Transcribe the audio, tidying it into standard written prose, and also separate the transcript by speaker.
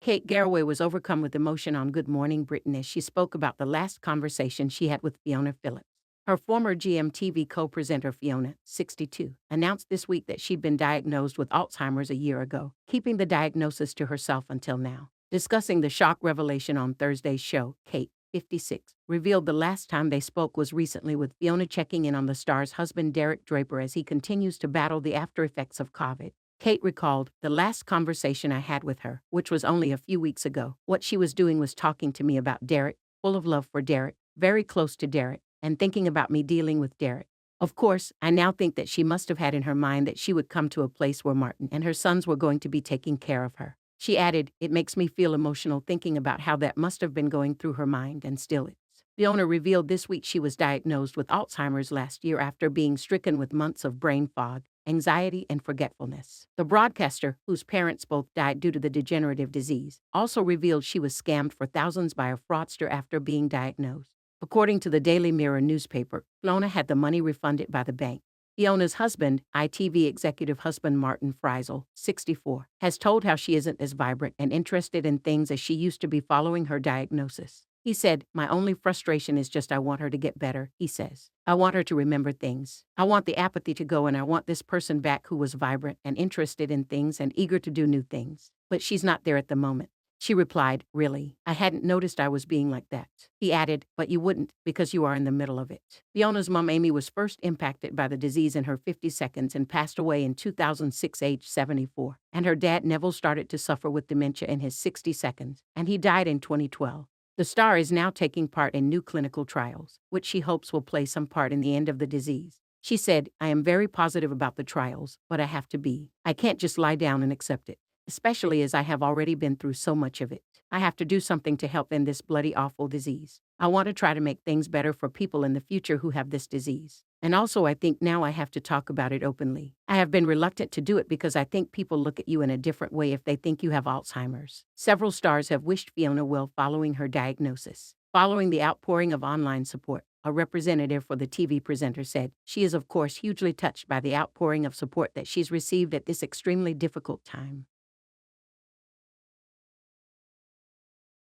Speaker 1: Kate Garraway was overcome with emotion on Good Morning Britain as she spoke about the last conversation she had with Fiona Phillips. Her former GMTV co-presenter Fiona, 62, announced this week that she'd been diagnosed with Alzheimer's a year ago, keeping the diagnosis to herself until now. Discussing the shock revelation on Thursday's show, Kate, 56, revealed the last time they spoke was recently, with Fiona checking in on the star's husband Derek Draper as he continues to battle the after-effects of COVID. Kate recalled, "The last conversation I had with her, which was only a few weeks ago, what she was doing was talking to me about Derek, full of love for Derek, very close to Derek, and thinking about me dealing with Derek. Of course, I now think that she must have had in her mind that she would come to a place where Martin and her sons were going to be taking care of her." She added, "It makes me feel emotional thinking about how that must have been going through her mind, and still is." Fiona revealed this week she was diagnosed with Alzheimer's last year after being stricken with months of brain fog, anxiety, and forgetfulness. The broadcaster, whose parents both died due to the degenerative disease, also revealed she was scammed for thousands by a fraudster after being diagnosed. According to the Daily Mirror newspaper, Fiona had the money refunded by the bank. Fiona's husband, ITV executive husband Martin Friesel, 64, has told how she isn't as vibrant and interested in things as she used to be following her diagnosis. He said, "My only frustration is just I want her to get better," he says. "I want her to remember things. I want the apathy to go, and I want this person back who was vibrant and interested in things and eager to do new things. But she's not there at the moment." She replied, "Really? I hadn't noticed I was being like that." He added, "But you wouldn't, because you are in the middle of it." Fiona's mom Amy was first impacted by the disease in her 50s and passed away in 2006, aged 74. And her dad Neville started to suffer with dementia in his 62nd, and he died in 2012. The star is now taking part in new clinical trials, which she hopes will play some part in the end of the disease. She said, "I am very positive about the trials, but I have to be. I can't just lie down and accept it, especially as I have already been through so much of it. I have to do something to help end this bloody awful disease. I want to try to make things better for people in the future who have this disease. And also I think now I have to talk about it openly. I have been reluctant to do it because I think people look at you in a different way if they think you have Alzheimer's." Several stars have wished Fiona well following her diagnosis. Following the outpouring of online support, a representative for the TV presenter said, "She is of course hugely touched by the outpouring of support that she's received at this extremely difficult time.